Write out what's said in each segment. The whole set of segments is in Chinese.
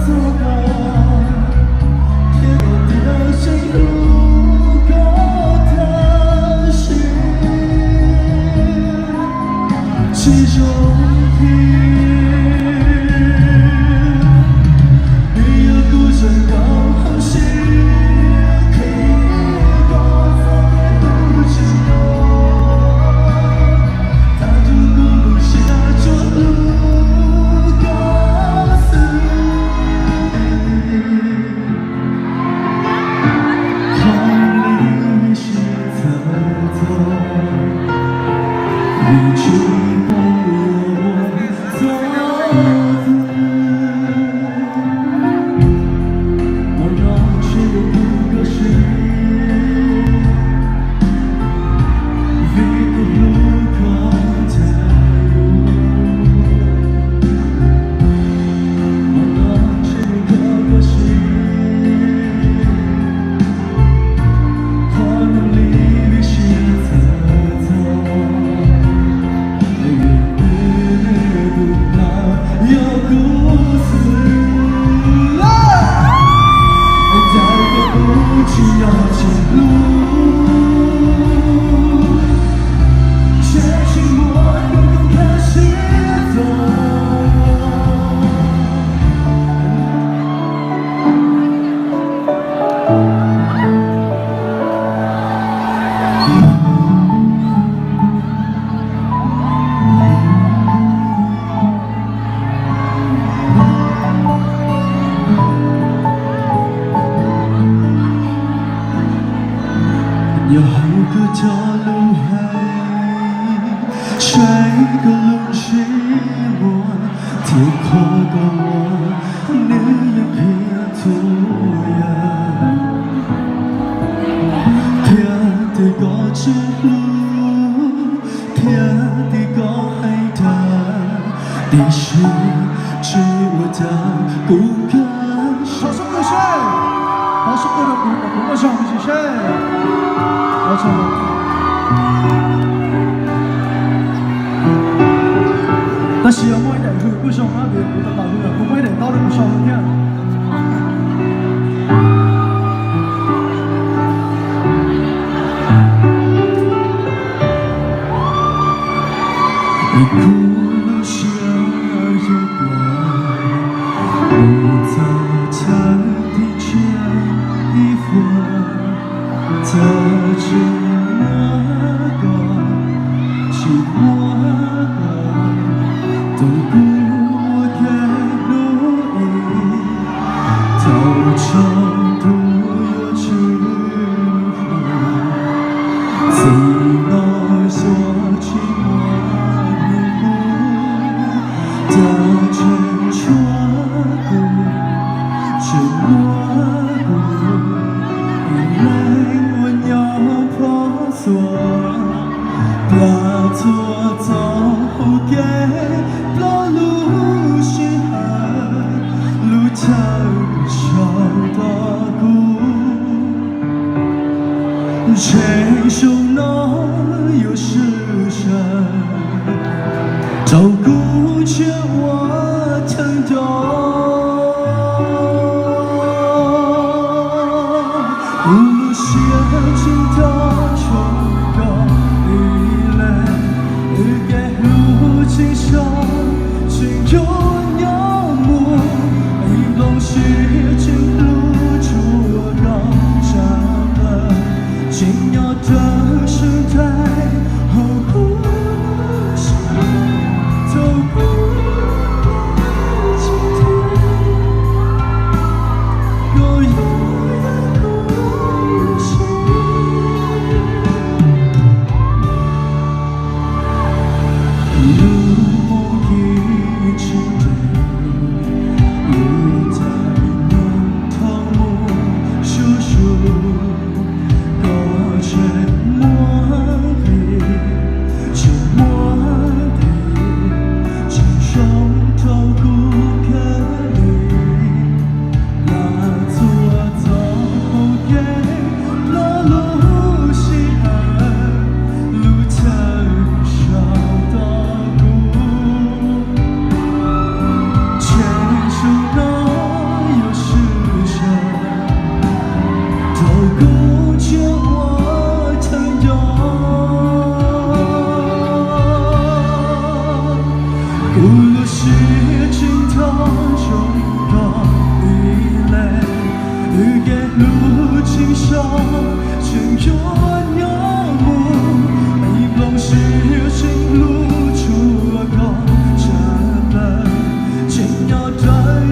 做条路还谁个冷寂寞，天空的我，你也偏土呀。天地个之路，天地个海的，你是指我的骨干。掌声鼓谢，掌声鼓的鼓鼓掌，谢谢，好唱了。但是有每人佢鼓掌啊，别鼓得大啲啊，佢每人都嚟鼓掌嘅。一哭落下月光，我早餐的这一方，在寂寞的寂寞的，都不我的路易，早上都有智慧，自那所寂寞。大城穿过，沉默过，原来我要破锁，把错走给老路心海，路太少的谷，谁手那有时辰。照顾着我疼痛，无论是情到冲动，依赖与给路经上，情有鸟目，一龙是情路出高山了，紧要的时代。无论是情到冲动依赖，与给路经上，情有鸟目，一龙是情路出高山了，紧要的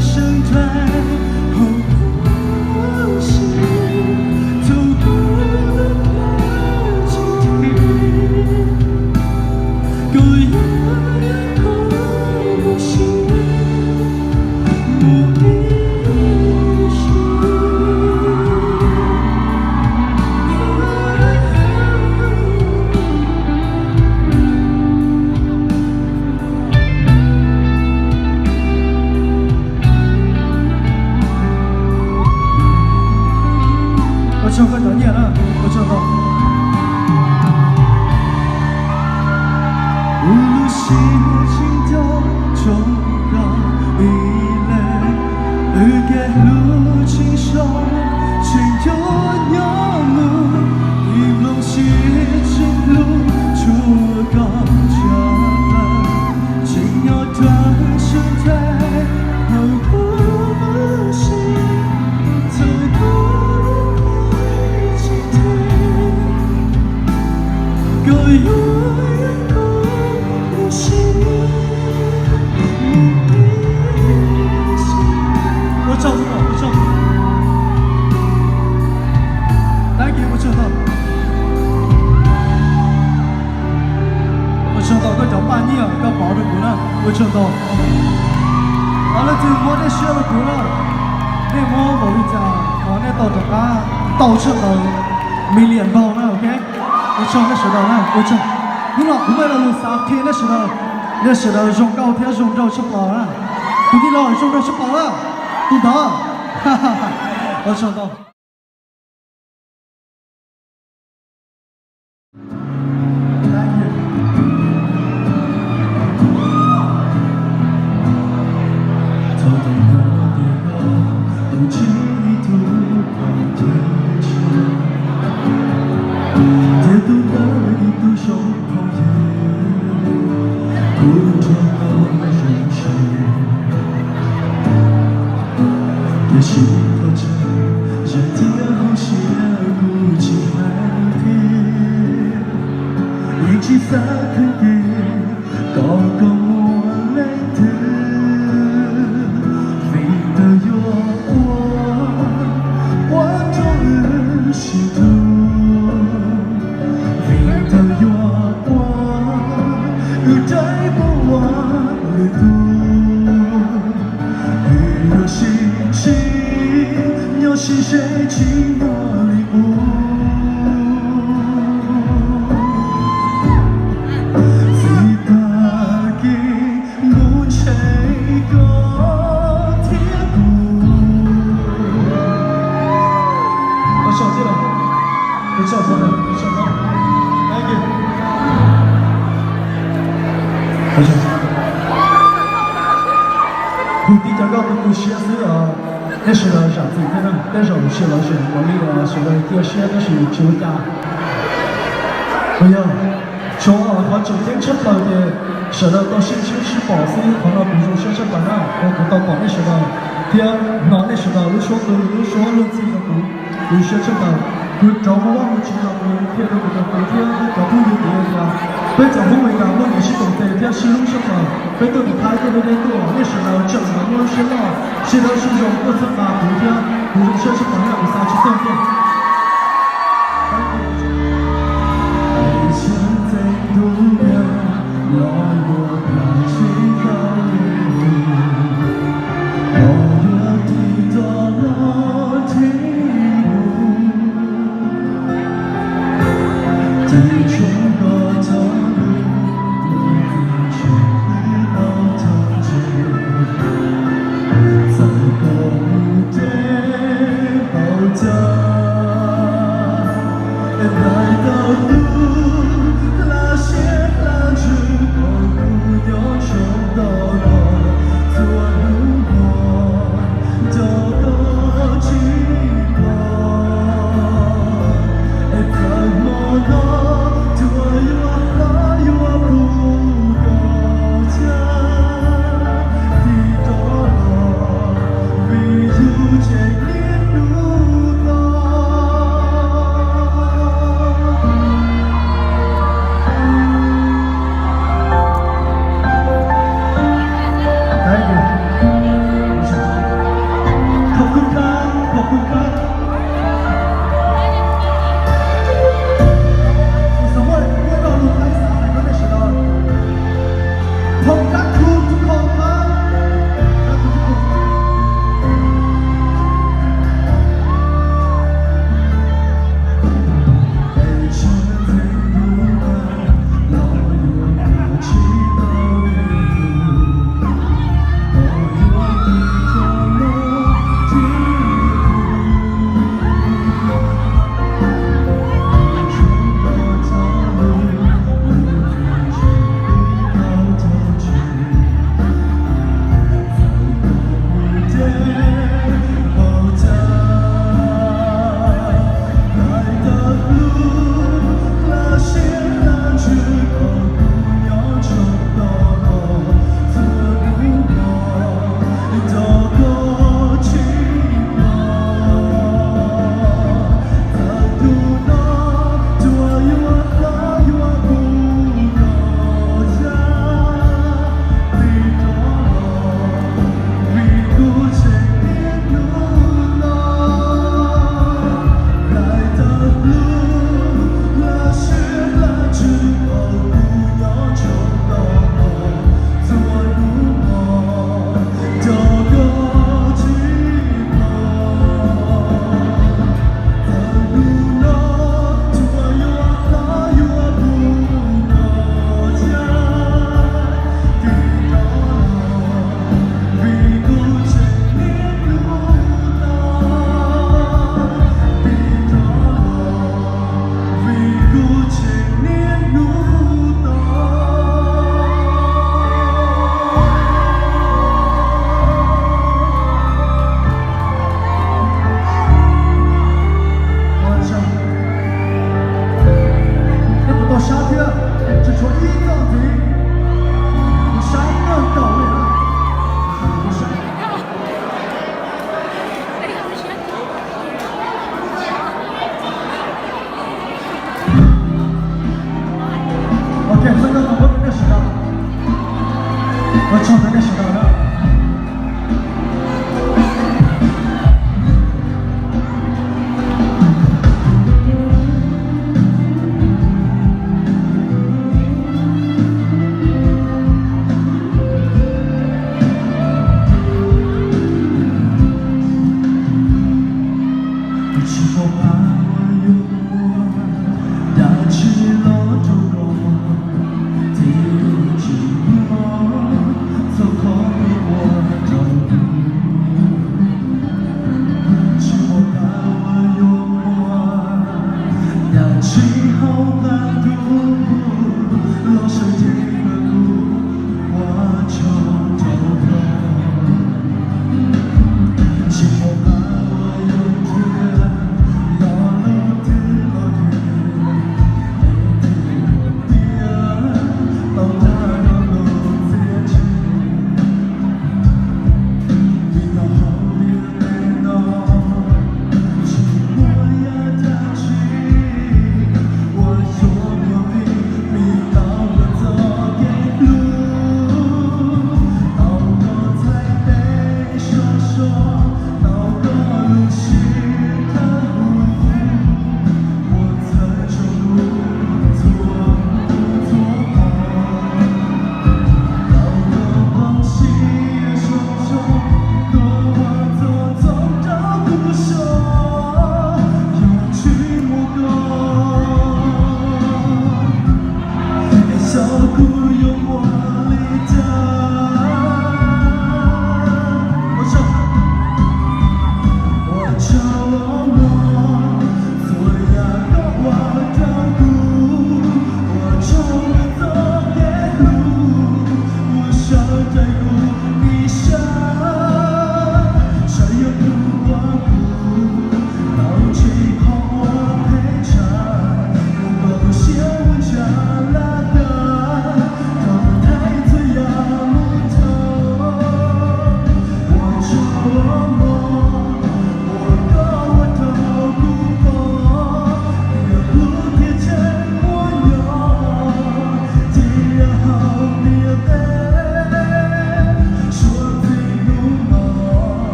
生态，呼吸走过的今天，各有。我唱个难念啊，我唱到。无论是情到冲高依赖，与给路经上，情有鸟目，一龙是情路出高山，紧要的生态，呼吸走过。好了，就我的学了够了，那我某一家，我那到这个到这个没脸包呢，OK？我唱那时候呢，我唱，你老不为了录啥天那时候，那时候用高铁用着吃饱了，不地老用着吃饱了，不得，哈哈哈，我唱到。头顶的电话，不经意突然提起，跌倒的一度手捧着，不着的人生，也许拖着热天后写不起来的，一起撒开的，高高莫来的。心痛，你的月光，带不完旅途，雨若心情，又是谁轻若礼物？最大的不切个天鼓。小弟了，你叫什么？小张 ，Thank you。好像，我第一个不写诗啊，那是了啥子？可能但是我写了是我那个写了第二写的是酒家。哎呀，从好9天吃饱的，写了到星期吃饱是可能比如说吃饭了，我到广那时候，第二那那时候有说论自己的读。有些这个，我找不完，我知道我天都不得，我天找不有别的，被找不回来，我也是懂得，天是用什么？被都你开个有点多，那时候整个我是了，现在是用各种嘛，不天，不是说是朋友有啥去锻炼。以前在路边，让我飘起高云，我要听到了听。最终的道路，却回到头前，在不对后头，来到路那些那只我不要冲到了，做我都够寂寞，怎么能？Thank you.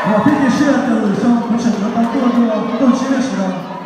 我这个是的，上不整个当做斗鸡的时候。